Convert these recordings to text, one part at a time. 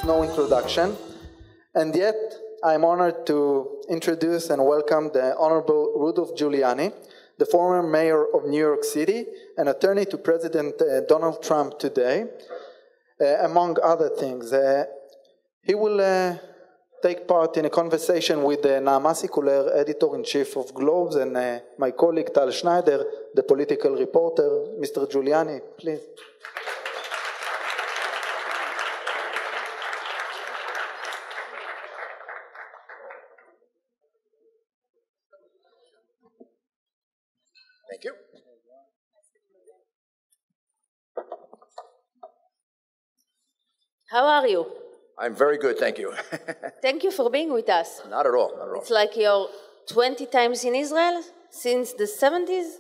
needs no introduction, and yet I'm honored to introduce and welcome the Honorable רודי Giuliani, the former mayor of New York City and attorney to President Donald Trump today, among other things. He will take part in a conversation with Naama Sikuler, editor-in-chief of Globes, and my colleague Tal Schneider, the political reporter. Mr. Giuliani, please. Thank you. How are you? I'm very good, thank you. Thank you for being with us. Not at all, not at all. It's like you're 20 times in Israel since the 70s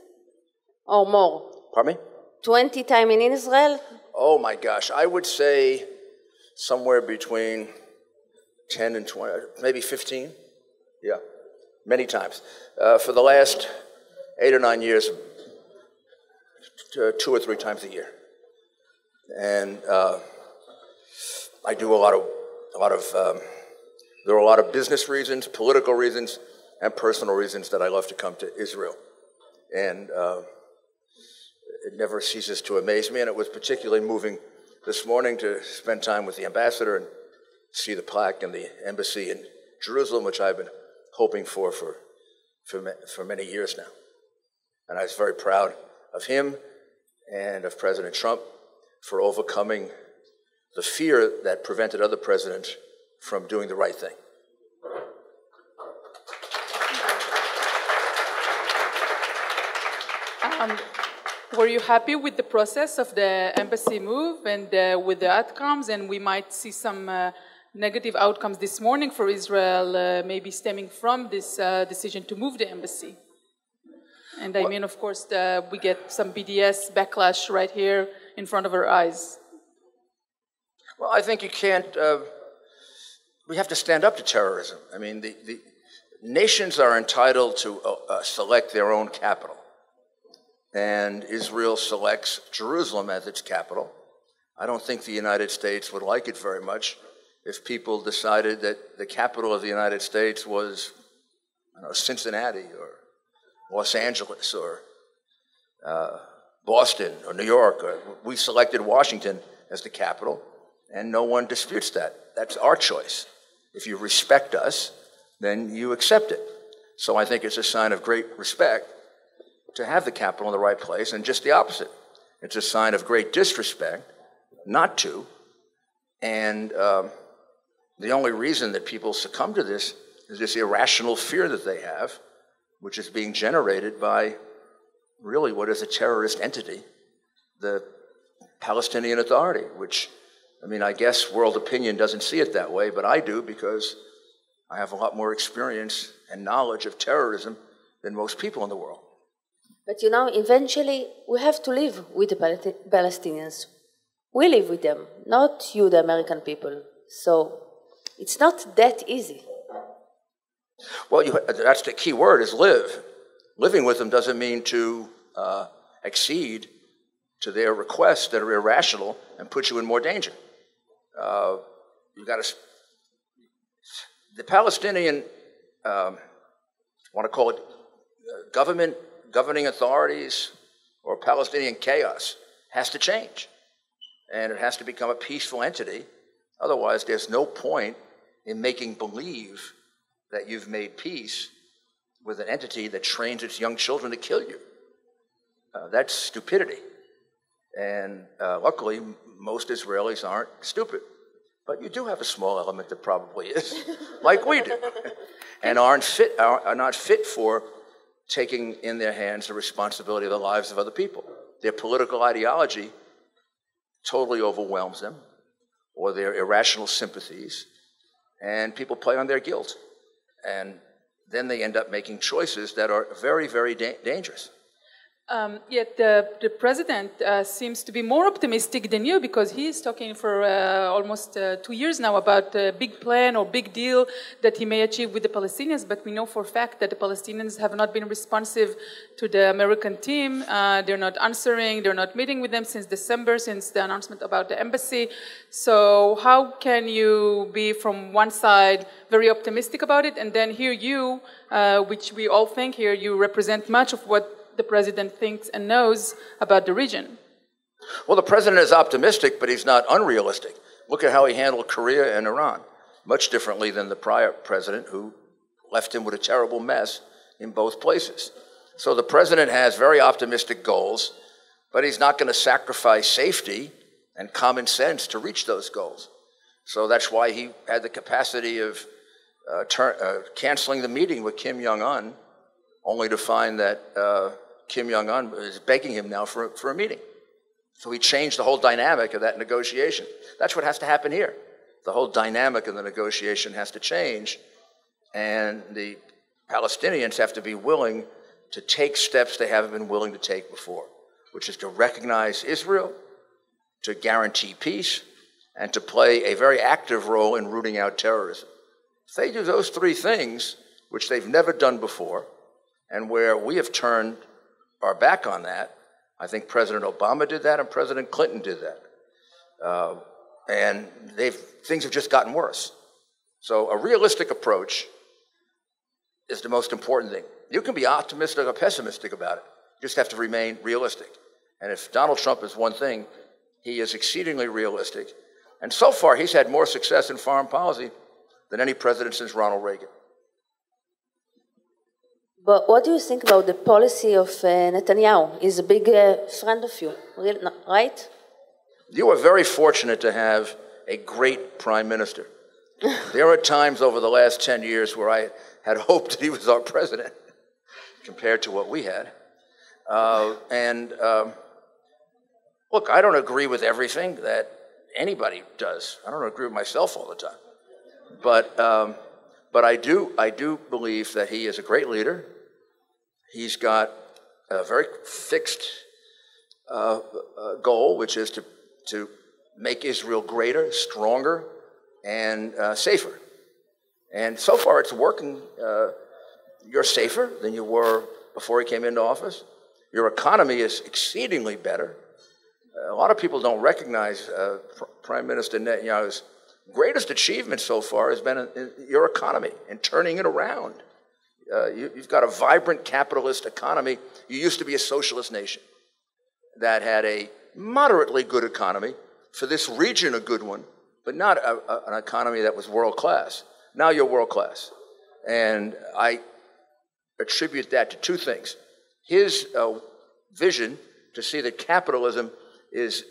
or more. Pardon me? 20 times in Israel? Oh my gosh, I would say somewhere between 10 and 20, maybe 15. Yeah, many times. For the last 8 or 9 years, 2 or 3 times a year. And I do there are a lot of business reasons, political reasons, and personal reasons that I love to come to Israel. And it never ceases to amaze me, and it was particularly moving this morning to spend time with the ambassador and see the plaque in the embassy in Jerusalem, which I've been hoping for many years now. And I was very proud of him and of President Trump for overcoming the fear that prevented other presidents from doing the right thing. Were you happy with the process of the embassy move and with the outcomes? And we might see some negative outcomes this morning for Israel, maybe stemming from this decision to move the embassy. And I mean, of course, we get some BDS backlash right here in front of our eyes. Well, I think you can't, we have to stand up to terrorism. I mean, the nations are entitled to select their own capital. And Israel selects Jerusalem as its capital. I don't think the United States would like it very much if people decided that the capital of the United States was, I don't know, Cincinnati or Los Angeles or Boston or New York. We selected Washington as the capital, and no one disputes that. That's our choice. If you respect us, then you accept it. So I think it's a sign of great respect to have the capital in the right place, and just the opposite. It's a sign of great disrespect not to, and the only reason that people succumb to this is this irrational fear that they have, which is being generated by really what is a terrorist entity, the Palestinian Authority, which, I mean, I guess world opinion doesn't see it that way, but I do because I have a lot more experience and knowledge of terrorism than most people in the world. But you know, eventually we have to live with the Palestinians. We live with them, not you, the American people. So it's not that easy. Well, that's the key word, is live. Living with them doesn't mean to accede to their requests that are irrational and put you in more danger. The Palestinian, want to call it governing authorities or Palestinian chaos has to change. And it has to become a peaceful entity. Otherwise, there's no point in making believe that you've made peace with an entity that trains its young children to kill you. That's stupidity. And luckily, most Israelis aren't stupid. But you do have a small element that probably is, like we do, and are not fit for taking in their hands the responsibility of the lives of other people. Their political ideology totally overwhelms them, or their irrational sympathies, and people play on their guilt. And then they end up making choices that are very, very dangerous. Yet the president seems to be more optimistic than you, because he is talking for almost 2 years now about a big plan or big deal that he may achieve with the Palestinians. But we know for a fact that the Palestinians have not been responsive to the American team. They're not answering. They're not meeting with them since December, since the announcement about the embassy. So how can you be from one side very optimistic about it, and then here you, which we all think here, you represent much of what the president thinks and knows about the region? Well, the president is optimistic, but he's not unrealistic. Look at how he handled Korea and Iran, much differently than the prior president, who left him with a terrible mess in both places. So the president has very optimistic goals, but he's not going to sacrifice safety and common sense to reach those goals. So that's why he had the capacity of canceling the meeting with Kim Jong-un, only to find that Kim Jong-un is begging him now for a meeting. So he changed the whole dynamic of that negotiation. That's what has to happen here. The whole dynamic of the negotiation has to change, and the Palestinians have to be willing to take steps they haven't been willing to take before, which is to recognize Israel, to guarantee peace, and to play a very active role in rooting out terrorism. If they do those three things, which they've never done before, and where we have turned our back on that, I think President Obama did that and President Clinton did that. And things have just gotten worse. So a realistic approach is the most important thing. You can be optimistic or pessimistic about it. You just have to remain realistic. And if Donald Trump is one thing, he is exceedingly realistic. And so far, he's had more success in foreign policy than any president since Ronald Reagan. But what do you think about the policy of Netanyahu? He's a big friend of you, right? You are very fortunate to have a great prime minister. There are times over the last 10 years where I had hoped that he was our president compared to what we had. Look, I don't agree with everything that anybody does. I don't agree with myself all the time. But I do believe that he is a great leader. He's got a very fixed goal, which is to make Israel greater, stronger, and safer. And so far it's working. You're safer than you were before he came into office. Your economy is exceedingly better. A lot of people don't recognize Prime Minister Netanyahu's greatest achievement so far has been in your economy and turning it around. You've got a vibrant capitalist economy. You used to be a socialist nation that had a moderately good economy, for this region a good one, but not an economy that was world class. Now you're world class. And I attribute that to two things. His vision to see that capitalism is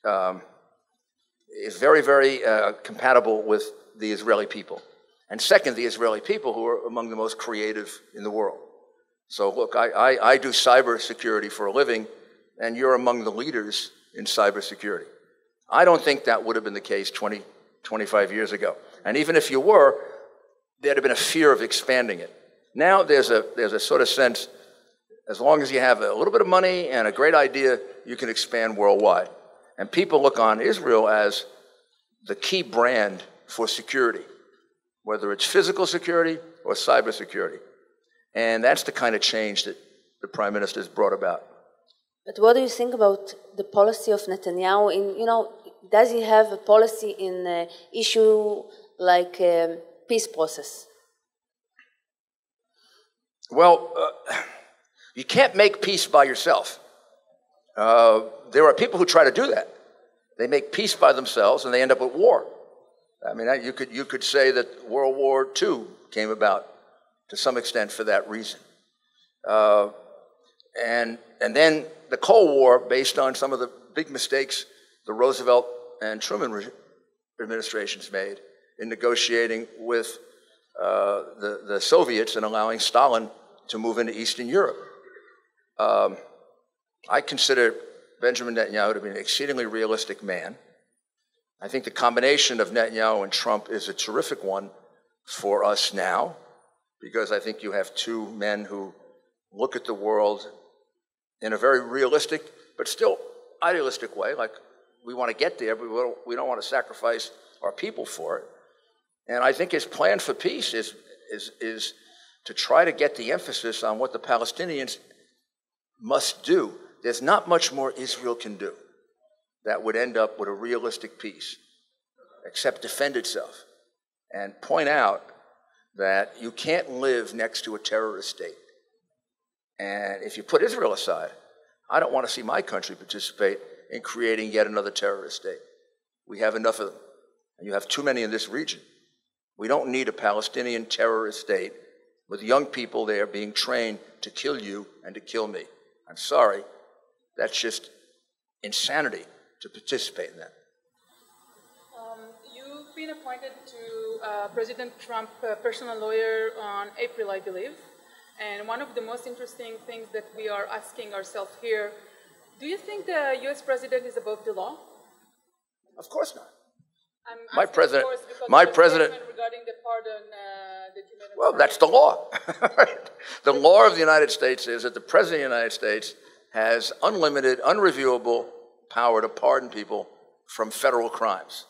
very, very compatible with the Israeli people. And second, the Israeli people, who are among the most creative in the world. So look, I do cybersecurity for a living, and you're among the leaders in cybersecurity. I don't think that would have been the case 20, 25 years ago. And even if you were, there'd have been a fear of expanding it. Now there's a sort of sense, as long as you have a little bit of money and a great idea, you can expand worldwide. And people look on Israel as the key brand for security, whether it's physical security or cybersecurity. And that's the kind of change that the Prime Minister has brought about. But what do you think about the policy of Netanyahu? Does he have a policy in an issue like peace process? Well, you can't make peace by yourself. There are people who try to do that. They make peace by themselves and they end up with war. I mean, you could say that World War II came about to some extent for that reason. And then the Cold War, based on some of the big mistakes the Roosevelt and Truman administrations made in negotiating with the Soviets and allowing Stalin to move into Eastern Europe. I consider Benjamin Netanyahu to be an exceedingly realistic man. I think the combination of Netanyahu and Trump is a terrific one for us now, because I think you have two men who look at the world in a very realistic, but still idealistic way, like we want to get there, but we don't want to sacrifice our people for it. And I think his plan for peace is to try to get the emphasis on what the Palestinians must do. There's not much more Israel can do that would end up with a realistic peace, except defend itself and point out that you can't live next to a terrorist state. And if you put Israel aside, I don't want to see my country participate in creating yet another terrorist state. We have enough of them, and you have too many in this region. We don't need a Palestinian terrorist state with young people there being trained to kill you and to kill me. I'm sorry, that's just insanity to participate in that. You've been appointed to President Trump's personal lawyer on April, I believe. And one of the most interesting things that we are asking ourselves here, do you think the U.S. president is above the law? Of course not. My president regarding the pardon that you made. Well, that's the law. The law of the United States is that the president of the United States has unlimited, unreviewable power to pardon people from federal crimes,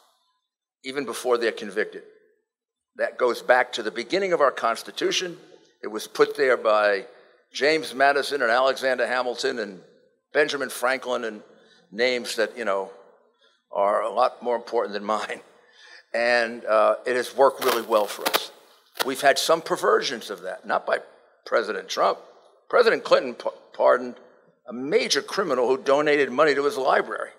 even before they're convicted. That goes back to the beginning of our Constitution. It was put there by James Madison and Alexander Hamilton and Benjamin Franklin, and names that, are a lot more important than mine. And it has worked really well for us. We've had some perversions of that, not by President Trump. President Clinton pardoned a major criminal who donated money to his library.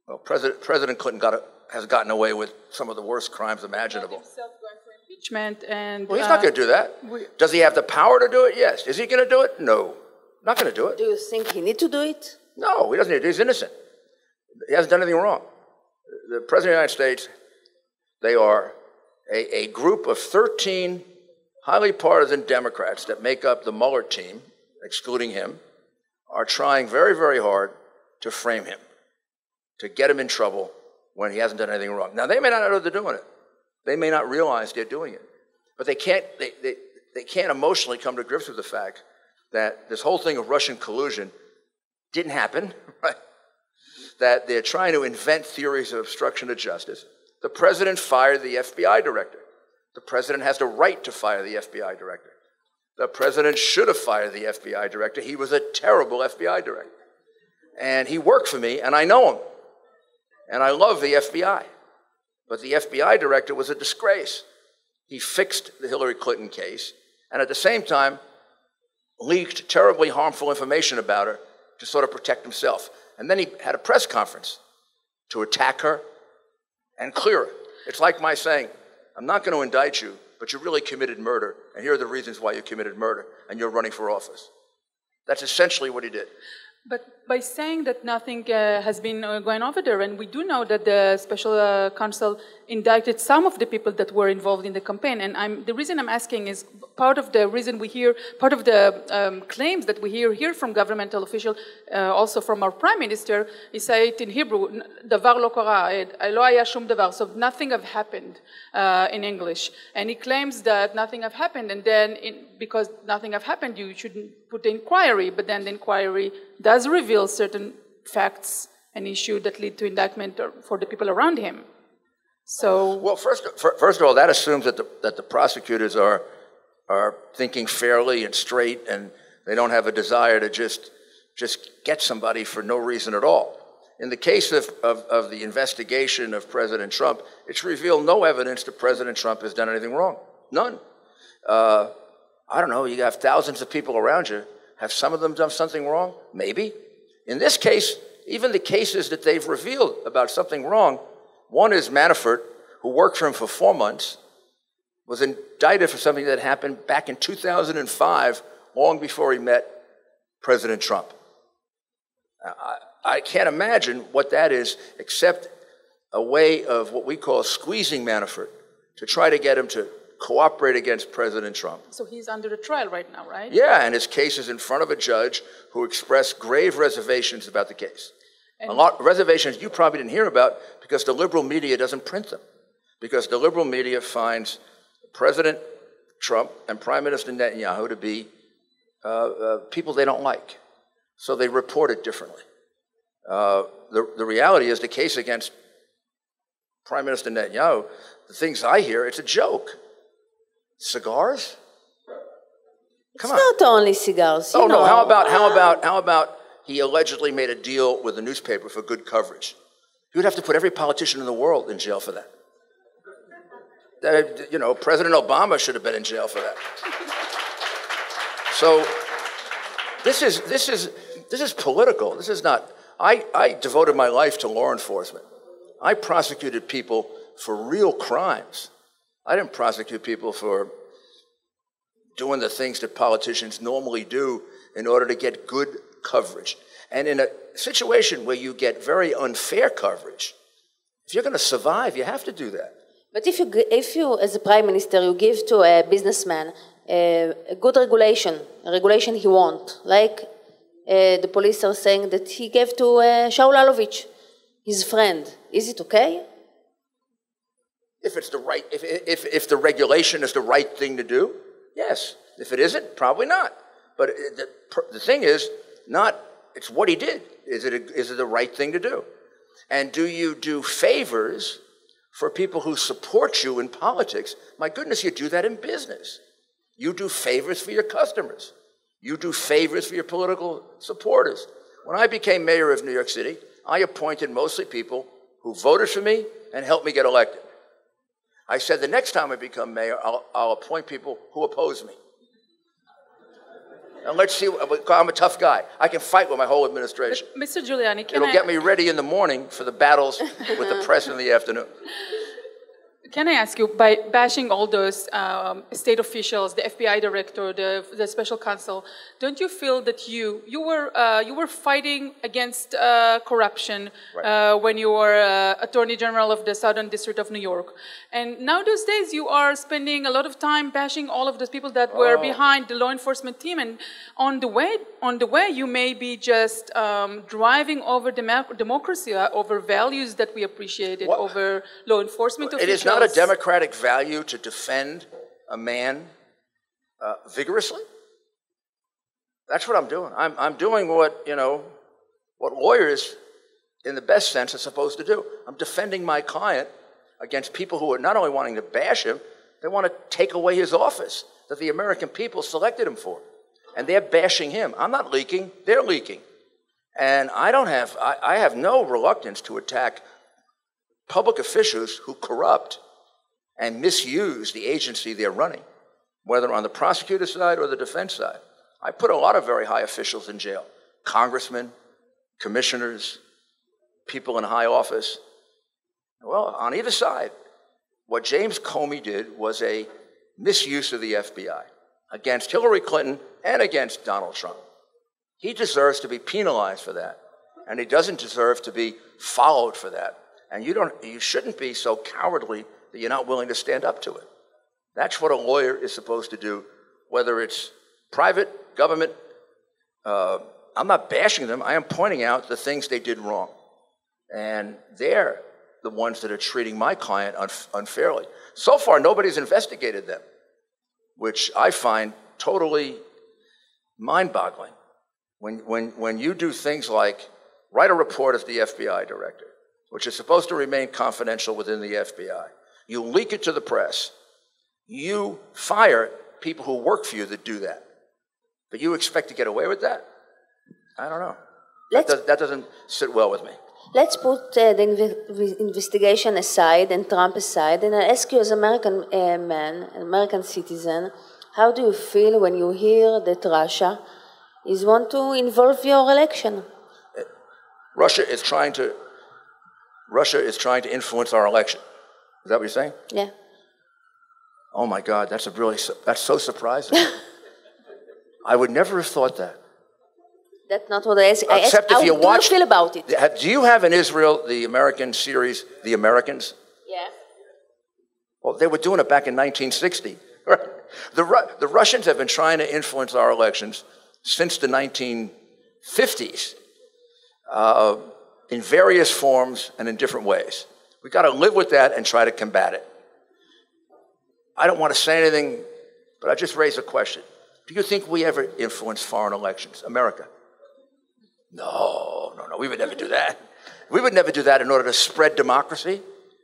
Well, President Clinton has gotten away with some of the worst crimes imaginable. Impeachment and, well, he's not going to do that. Does he have the power to do it? Yes. Is he going to do it? No. Not going to do it. Do you think he needs to do it? No, he doesn't need to. He's innocent. He hasn't done anything wrong. The President of the United States, they are a group of 13 highly partisan Democrats that make up the Mueller team, excluding him, are trying very, very hard to frame him, to get him in trouble when he hasn't done anything wrong. Now, they may not know they're doing it. They may not realize they're doing it. But they can't emotionally come to grips with the fact that this whole thing of Russian collusion didn't happen, right? That they're trying to invent theories of obstruction of justice. The president fired the FBI director. The president has the right to fire the FBI director. The president should have fired the FBI director. He was a terrible FBI director. And he worked for me, and I know him. And I love the FBI. But the FBI director was a disgrace. He fixed the Hillary Clinton case, and at the same time, leaked terribly harmful information about her to sort of protect himself. And then he had a press conference to attack her and clear her. It's like my saying, I'm not going to indict you, but you really committed murder, and here are the reasons why you committed murder, and you're running for office. That's essentially what he did. But by saying that nothing has been going over there, and we do know that the special counsel indicted some of the people that were involved in the campaign, and the reason I'm asking is part of the reason we hear, part of the claims that we hear from governmental officials, also from our prime minister, he said it in Hebrew, דבר לא קרה, לא היה שום דבר, so nothing have happened in English. And he claims that nothing have happened, and then because nothing have happened, you shouldn't put the inquiry, but then the inquiry does reveal certain facts and issues that lead to indictment for the people around him. So, well, first of all, that assumes that the prosecutors are thinking fairly and straight, and they don't have a desire to just get somebody for no reason at all. In the case of the investigation of President Trump, it's revealed no evidence that President Trump has done anything wrong. None. I don't know, you have thousands of people around you. Have some of them done something wrong? Maybe. In this case, even the cases that they've revealed about something wrong, one is Manafort, who worked for him for 4 months, was indicted for something that happened back in 2005, long before he met President Trump. I can't imagine what that is, except a way of what we call squeezing Manafort to try to get him to cooperate against President Trump. So he's under a trial right now, right? Yeah, and his case is in front of a judge who expressed grave reservations about the case. And a lot of reservations you probably didn't hear about because the liberal media doesn't print them. Because the liberal media finds President Trump and Prime Minister Netanyahu to be people they don't like. So they report it differently. The reality is the case against Prime Minister Netanyahu, the things I hear, it's a joke. Cigars? Come on. It's not only cigars. Oh no! How about he allegedly made a deal with the newspaper for good coverage? You would have to put every politician in the world in jail for that. You know, President Obama should have been in jail for that. So this is political. This is not. I devoted my life to law enforcement. I prosecuted people for real crimes. I didn't prosecute people for doing the things that politicians normally do in order to get good coverage. And in a situation where you get very unfair coverage, if you're going to survive, you have to do that. But if you, as a prime minister, you give to a businessman a good regulation, a regulation he wants, like the police are saying that he gave to Shaul Alovich, his friend, is it okay? If it's the right, if the regulation is the right thing to do, yes. If it isn't, probably not. But the thing is, it's what he did. Is it the right thing to do? And do you do favors for people who support you in politics? My goodness, you do that in business. You do favors for your customers. You do favors for your political supporters. When I became mayor of New York City, I appointed mostly people who voted for me and helped me get elected. I said the next time I become mayor, I'll appoint people who oppose me. And let's see, I'm a tough guy. I can fight with my whole administration. But Mr. Giuliani, It'll get me ready in the morning for the battles with the press in the afternoon. Can I ask you, by bashing all those state officials, the FBI director, the special counsel, don't you feel that you were fighting against corruption when you were Attorney General of the Southern District of New York, and now those days you are spending a lot of time bashing all of those people that were behind the law enforcement team, and on the way you may be just driving over democracy, over values that we appreciated, over law enforcement officials. It is not a democratic value to defend a man vigorously. That's what I'm doing. I'm doing what lawyers, in the best sense, are supposed to do. I'm defending my client against people who are not only wanting to bash him, they want to take away his office that the American people selected him for. And they're bashing him. I'm not leaking, they're leaking. And I have no reluctance to attack public officials who corrupt and misuse the agency they're running, whether on the prosecutor side or the defense side. I put a lot of very high officials in jail, congressmen, commissioners, people in high office. Well, on either side, what James Comey did was a misuse of the FBI against Hillary Clinton and against Donald Trump. He deserves to be penalized for that, and he doesn't deserve to be followed for that. And you shouldn't be so cowardly that you're not willing to stand up to it. That's what a lawyer is supposed to do, whether it's private, government. I'm not bashing them. I am pointing out the things they did wrong. And they're the ones that are treating my client unfairly. So far, nobody's investigated them, which I find totally mind-boggling. When you do things like write a report as the FBI director, which is supposed to remain confidential within the FBI. You leak it to the press. You fire people who work for you that do that. But you expect to get away with that? I don't know. That doesn't sit well with me. Let's put the investigation aside and Trump aside, and I ask you as an American man, an American citizen, how do you feel when you hear that Russia is want to involve your election? Russia is trying to influence our election. Is that what you're saying? Yeah. Oh my God, that's so surprising. I would never have thought that. That's not what I asked. Except if you watch. How do you feel about it? Do you have in Israel the American series, The Americans? Yeah. Well, they were doing it back in 1960. Right? The Russians have been trying to influence our elections since the 1950s. In various forms and in different ways. We've got to live with that and try to combat it. I don't want to say anything, but I just raised a question. Do you think we ever influence foreign elections? America? No, we would never do that. We would never do that in order to spread democracy,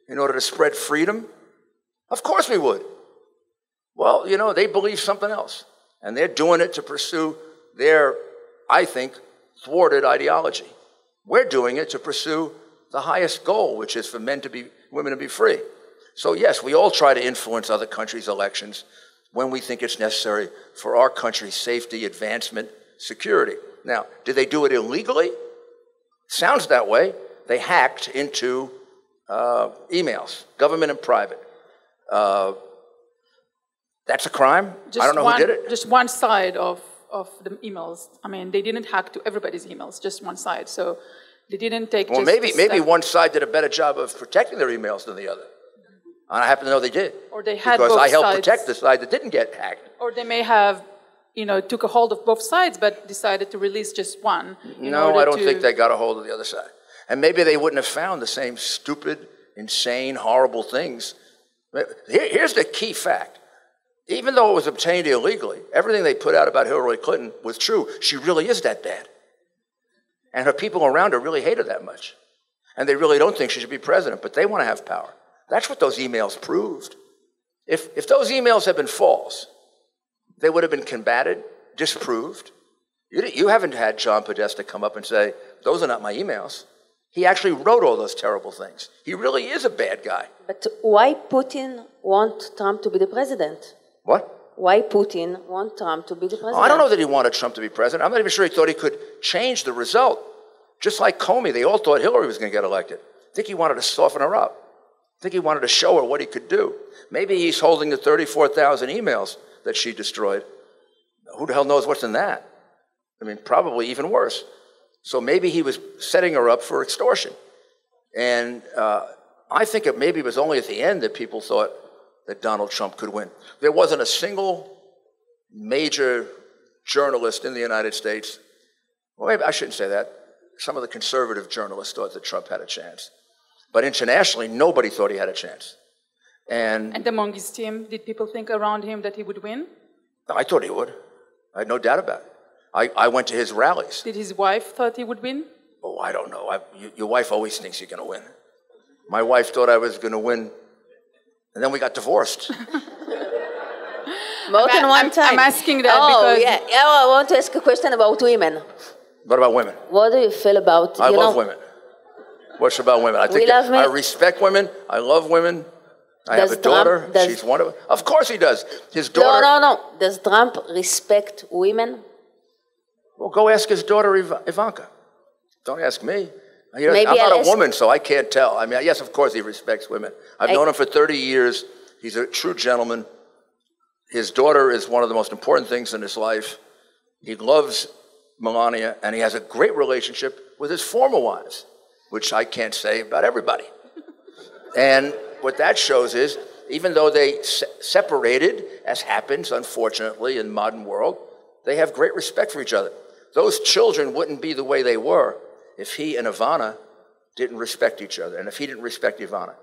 in order to spread freedom. Of course we would. Well, you know, they believe something else, and they're doing it to pursue their, I think, thwarted ideology. We're doing it to pursue the highest goal, which is for women to be free. So yes, we all try to influence other countries' elections when we think it's necessary for our country's safety, advancement, security. Now, did they do it illegally? Sounds that way. They hacked into emails, government and private. That's a crime? I don't know who did it. Just one side of the emails. I mean, they didn't hack to everybody's emails, just one side. So they didn't take well, maybe one side did a better job of protecting their emails than the other. And I happen to know they did. Or they had because both I helped sides. Protect the side that didn't get hacked. Or they may have, you know, took a hold of both sides, but decided to release just one. No, I don't think they got a hold of the other side. And maybe they wouldn't have found the same stupid, insane, horrible things. Here's the key fact. Even though it was obtained illegally, everything they put out about Hillary Clinton was true. She really is that bad. And her people around her really hate her that much. And they really don't think she should be president, but they want to have power. That's what those emails proved. If those emails had been false, they would have been combated, disproved. You haven't had John Podesta come up and say, those are not my emails. He actually wrote all those terrible things. He really is a bad guy. But why Putin want Trump to be the president? What? Why Putin want Trump to be the president? I don't know that he wanted Trump to be president. I'm not even sure he thought he could change the result. Just like Comey, they all thought Hillary was going to get elected. I think he wanted to soften her up. I think he wanted to show her what he could do. Maybe he's holding the 34,000 emails that she destroyed. Who the hell knows what's in that? I mean, probably even worse. So maybe he was setting her up for extortion. And I think maybe it was only at the end that people thought that Donald Trump could win. There wasn't a single major journalist in the United States, well, maybe I shouldn't say that. Some of the conservative journalists thought that Trump had a chance. But internationally, nobody thought he had a chance. And among his team, did people think around him that he would win? I thought he would. I had no doubt about it. I went to his rallies. Did his wife thought he would win? Oh, I don't know. Your wife always thinks you're going to win. My wife thought I was going to win, and then we got divorced. More than one time. I'm asking that because... yeah, I want to ask a question about women. What about women? What do you feel about... I love women. What's about women? I think I respect women. I love women. I have a daughter. She's one of them. Of course he does. His daughter... No. Does Trump respect women? Well, go ask his daughter, Ivanka. Don't ask me. I'm not a woman, so I can't tell. I mean, yes, of course he respects women. I've known him for 30 years. He's a true gentleman. His daughter is one of the most important things in his life. He loves Melania, and he has a great relationship with his former wives, which I can't say about everybody. And what that shows is, even though they separated, as happens, unfortunately, in the modern world, they have great respect for each other. Those children wouldn't be the way they were if he and Ivana didn't respect each other, and if he didn't respect Ivana.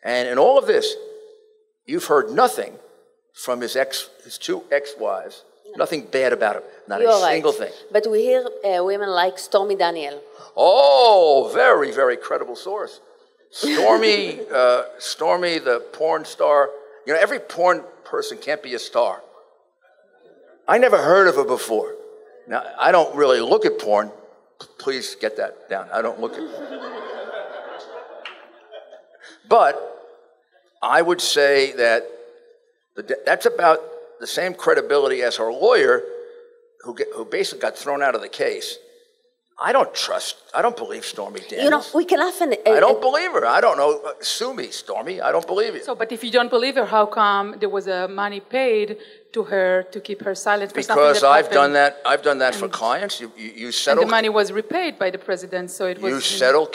And in all of this, you've heard nothing from his two ex-wives, nothing bad about him, not a single thing. But we hear women like Stormy Daniel. Oh, very, very credible source. Stormy, the porn star. You know, every porn person can't be a star. I never heard of her before. Now, I don't really look at porn. Please get that down. I don't look at it. But I would say that that's about the same credibility as her lawyer, who basically got thrown out of the case. I don't believe Stormy Daniels. You know, we can often... I don't believe her. I don't know. Sue me, Stormy. I don't believe you. So, but if you don't believe her, how come there was money paid to her to keep her silent for something that Because I've done that for clients. You settle... And the money was repaid by the president, so it was... You settle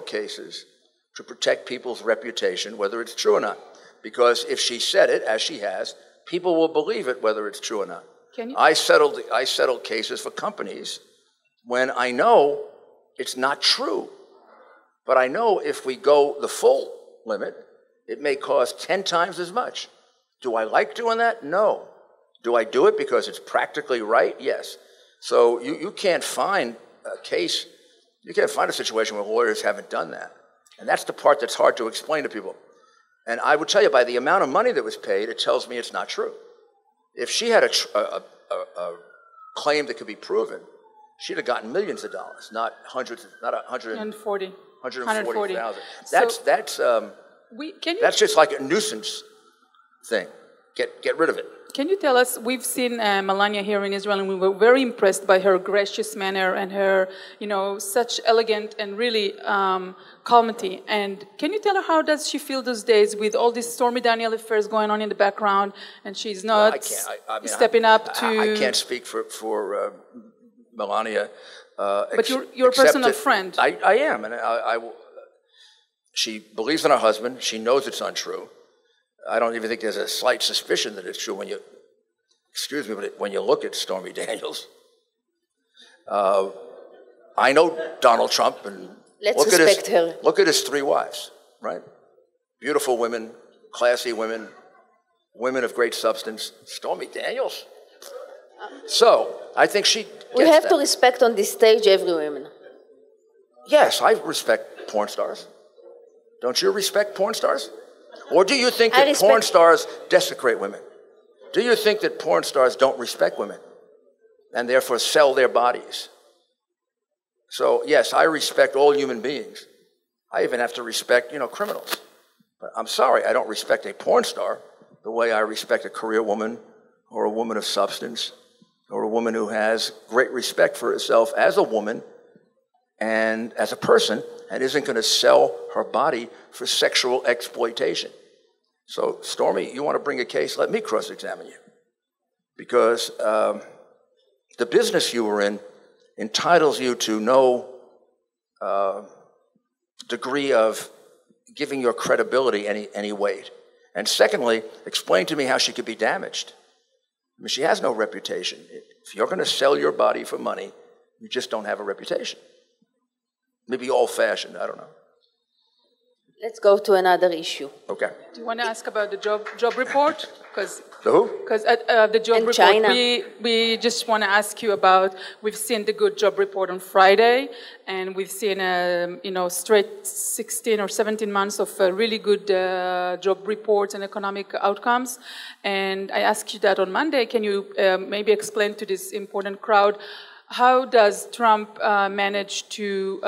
cases to protect people's reputation, whether it's true or not. Because if she said it, as she has, people will believe it, whether it's true or not. Can you? I settled cases for companies when I know it's not true. But I know if we go the full limit, it may cost 10 times as much. Do I like doing that? No. Do I do it because it's practically right? Yes. So you can't find a case, you can't find a situation where lawyers haven't done that. And that's the part that's hard to explain to people. And I would tell you, by the amount of money that was paid, it tells me it's not true. If she had a claim that could be proven, she'd have gotten millions of dollars, not hundreds, not 140,000. That's just like a nuisance thing. Get rid of it. Can you tell us, we've seen Melania here in Israel, and we were very impressed by her gracious manner and her, such elegant and really calmity. And can you tell her how does she feel those days with all these Stormy Daniel affairs going on in the background, and she's not stepping up to... I can't speak for Melania. But you're a personal friend. I am, and she believes in her husband. She knows it's untrue. I don't even think there's a slight suspicion that it's true when you, excuse me, but when you look at Stormy Daniels. I know Donald Trump, and look at his 3 wives, right? Beautiful women, classy women, women of great substance. Stormy Daniels. So I think she gets We have to respect on this stage every woman. Yes, I respect porn stars. Don't you respect porn stars? Or do you think that porn stars desecrate women? Do you think that porn stars don't respect women and therefore sell their bodies? So, yes, I respect all human beings. I even have to respect, criminals. But I'm sorry, I don't respect a porn star the way I respect a career woman or a woman of substance or a woman who has great respect for herself as a woman and as a person, and isn't going to sell her body for sexual exploitation. So, Stormy, you want to bring a case? Let me cross-examine you. Because the business you were in entitles you to no degree of giving your credibility any weight. And secondly, explain to me how she could be damaged. I mean, she has no reputation. If you're going to sell your body for money, you just don't have a reputation. Maybe old-fashioned, I don't know. Let's go to another issue. Okay. Do you want to ask about the job report? Because the who? Because the job report, China. We just want to ask you about. We've seen the good job report on Friday, and we've seen straight 16 or 17 months of really good job reports and economic outcomes. And I asked you that on Monday. Can you maybe explain to this important crowd? How does Trump manage to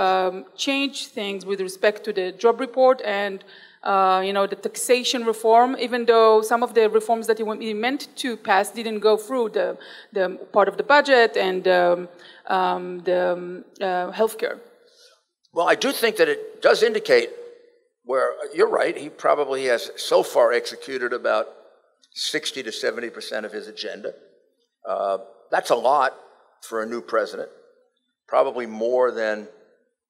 change things with respect to the job report and the taxation reform, even though some of the reforms that he meant to pass didn't go through the part of the budget and the healthcare? Well, I do think that it does indicate where you're right. He probably has so far executed about 60 to 70% of his agenda. That's a lot for a new president, probably more than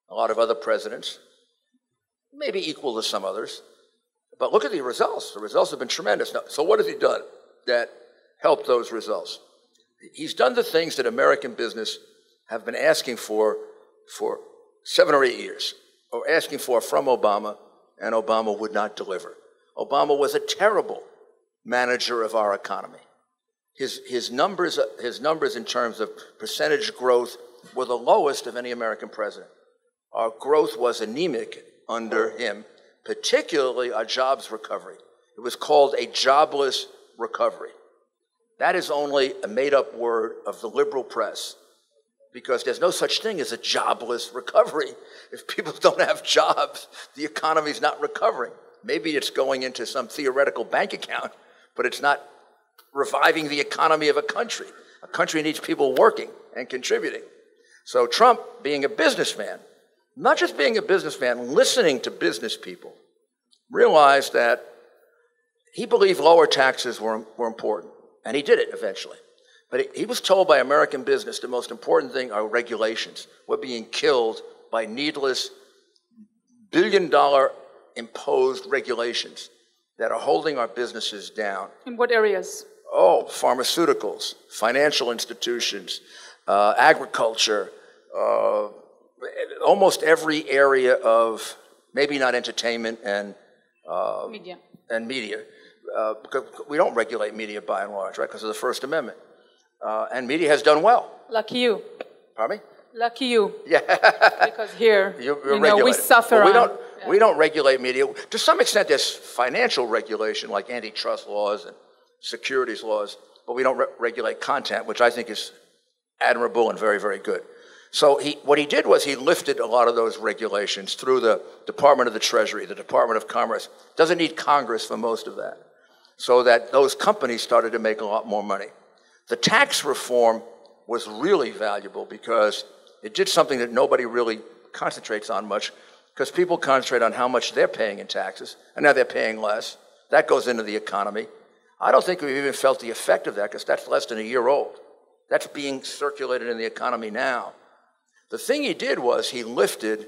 a lot of other presidents, maybe equal to some others. But look at the results. The results have been tremendous. Now, so what has he done that helped those results? He's done the things that American business have been asking for 7 or 8 years, or asking for from Obama, and Obama would not deliver. Obama was a terrible manager of our economy. His numbers in terms of percentage growth were the lowest of any American president. Our growth was anemic under him, particularly our jobs recovery. It was called a jobless recovery. That is only a made-up word of the liberal press, because there's no such thing as a jobless recovery. If people don't have jobs, the economy's not recovering. Maybe it's going into some theoretical bank account, but it's not reviving the economy of a country. A country needs people working and contributing. So Trump, being a businessman, not just being a businessman, listening to business people, realized that he believed lower taxes were important, and he did it eventually. But he was told by American business the most important thing are regulations. We're being killed by needless billion-dollar imposed regulations that are holding our businesses down. In what areas? Oh, pharmaceuticals, financial institutions, agriculture, almost every area of, maybe not entertainment and media. Because we don't regulate media by and large, right, because of the First Amendment. And media has done well. Lucky you. Pardon me? Lucky you. Yeah. Because here, you're we suffer. Well, we don't regulate media. To some extent, there's financial regulation, like antitrust laws and securities laws, but we don't regulate content, which I think is admirable and very, very good. So what he did was he lifted a lot of those regulations through the Department of the Treasury, the Department of Commerce. Doesn't need Congress for most of that. So that those companies started to make a lot more money. The tax reform was really valuable because it did something that nobody really concentrates on much, because people concentrate on how much they're paying in taxes, and now they're paying less. That goes into the economy. I don't think we've even felt the effect of that, because that's less than a year old. That's being circulated in the economy now. The thing he did was he lifted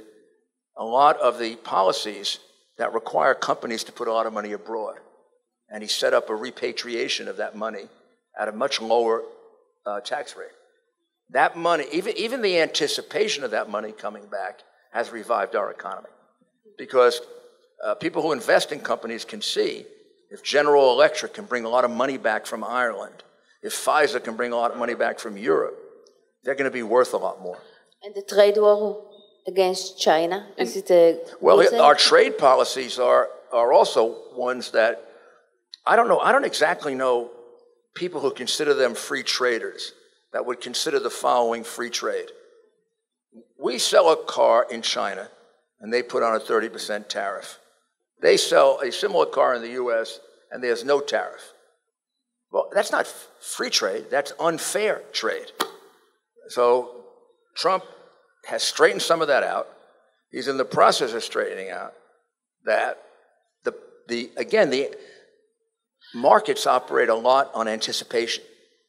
a lot of the policies that require companies to put a lot of money abroad. And he set up a repatriation of that money at a much lower tax rate. That money, even the anticipation of that money coming back has revived our economy. Because people who invest in companies can see if General Electric can bring a lot of money back from Ireland, if Pfizer can bring a lot of money back from Europe, they're going to be worth a lot more. And the trade war against China, is it a well, good thing? Our trade policies are also ones that, I don't exactly know people who consider them free traders that would consider the following free trade. We sell a car in China, and they put on a 30% tariff. They sell a similar car in the U.S., and there's no tariff. Well, that's not free trade. That's unfair trade. So Trump has straightened some of that out. He's in the process of straightening out that the markets operate a lot on anticipation.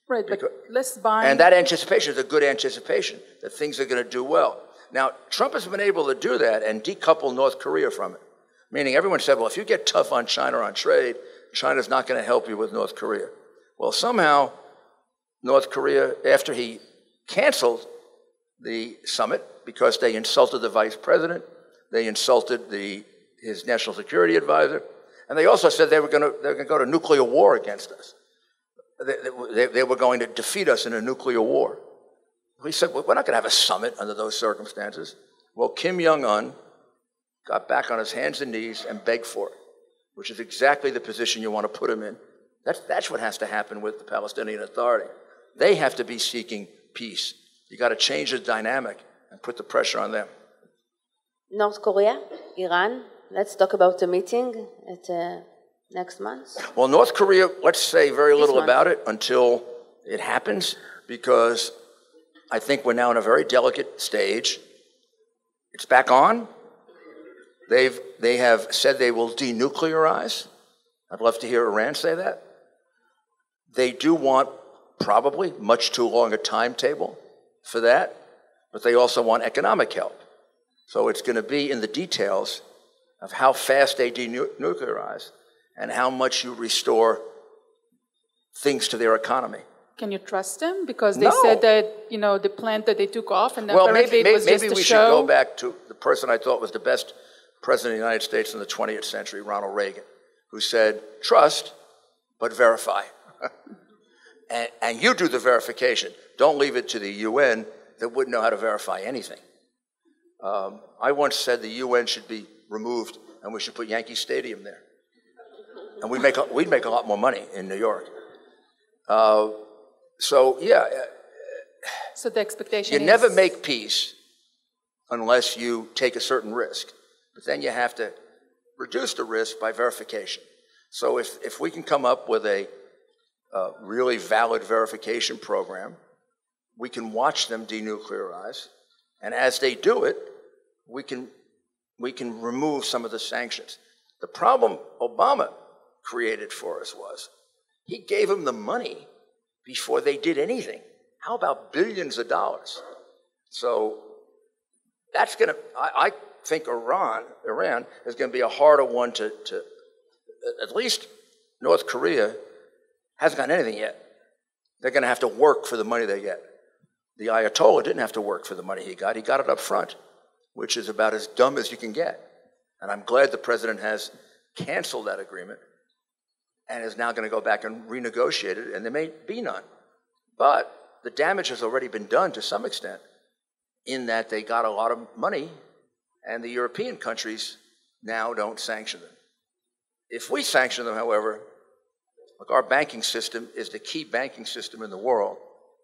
Right, but let's buy. And that anticipation is a good anticipation that things are going to do well. Now, Trump has been able to do that and decouple North Korea from it. Meaning everyone said, well, if you get tough on China on trade, China's not going to help you with North Korea. Well, somehow, North Korea, after he canceled the summit because they insulted the vice president, they insulted his national security advisor, and they also said they were going to go to nuclear war against us. They were going to defeat us in a nuclear war. We said, well, we're not going to have a summit under those circumstances. Well, Kim Jong-un got back on his hands and knees and begged for it, which is exactly the position you want to put him in. That's what has to happen with the Palestinian Authority. They have to be seeking peace. You got to change the dynamic and put the pressure on them. North Korea, Iran, let's talk about the meeting at next month. Well, North Korea, let's say very little about it until it happens, because I think we're now in a very delicate stage. It's back on. They have said they will denuclearize. I'd love to hear Iran say that. They do want probably much too long a timetable for that, but they also want economic help. So it's going to be in the details of how fast they denuclearize and how much you restore things to their economy. Can you trust them? Because they said that, the plant that they took off, and well, apparently it was just a show. Maybe we should go back to the person I thought was the best president of the United States in the 20th century, Ronald Reagan, who said, trust, but verify. and you do the verification. Don't leave it to the UN that wouldn't know how to verify anything. I once said the UN should be removed and we should put Yankee Stadium there. And we'd make a lot more money in New York. So the expectation you never make peace unless you take a certain risk. But then you have to reduce the risk by verification. So if we can come up with a really valid verification program, we can watch them denuclearize. And as they do it, we can remove some of the sanctions. The problem Obama created for us was he gave them the money before they did anything. How about billions of dollars? So that's going to, I think Iran is going to be a harder one to at least North Korea hasn't gotten anything yet. They're going to have to work for the money they get. The Ayatollah didn't have to work for the money he got it up front, which is about as dumb as you can get. And I'm glad the president has canceled that agreement and is now going to go back and renegotiate it, and there may be none. But the damage has already been done to some extent in that they got a lot of money and the European countries now don't sanction them. If we sanction them, however, look, our banking system is the key banking system in the world.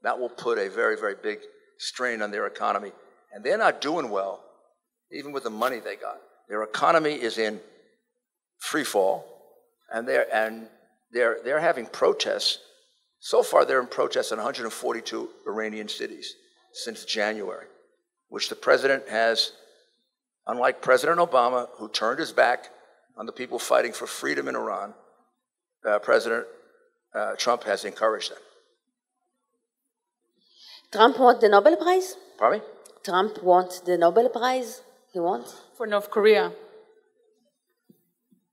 That will put a very, very big strain on their economy. And they're not doing well, even with the money they got. Their economy is in free fall, and they're having protests. So far, they're in protests in 142 Iranian cities since January, which the president has, unlike President Obama, who turned his back on the people fighting for freedom in Iran, President Trump has encouraged them. Trump wants the Nobel Prize? Pardon me? Trump wants the Nobel Prize? He wants? For North Korea.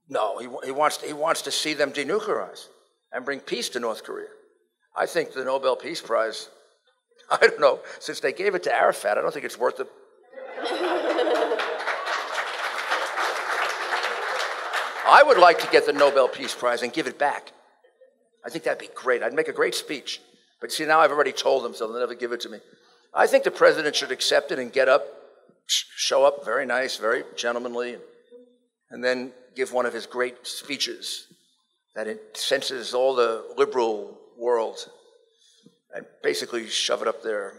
No, he wants to see them denuclearize and bring peace to North Korea. I think the Nobel Peace Prize, I don't know, since they gave it to Arafat, I don't think it's worth it. I would like to get the Nobel Peace Prize and give it back. I think that'd be great. I'd make a great speech. But see, now I've already told them, so they'll never give it to me. I think the president should accept it and get up, show up very nice, very gentlemanly, and then give one of his great speeches that incenses all the liberal world and basically shove it up there.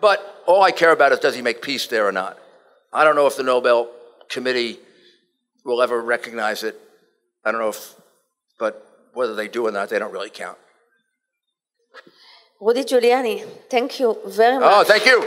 But all I care about is, does he make peace there or not? I don't know if the Nobel Committee will ever recognize it. I don't know if, but whether they do or not, they don't really count. רודי ג'וליאני, thank you very much. Oh, thank you.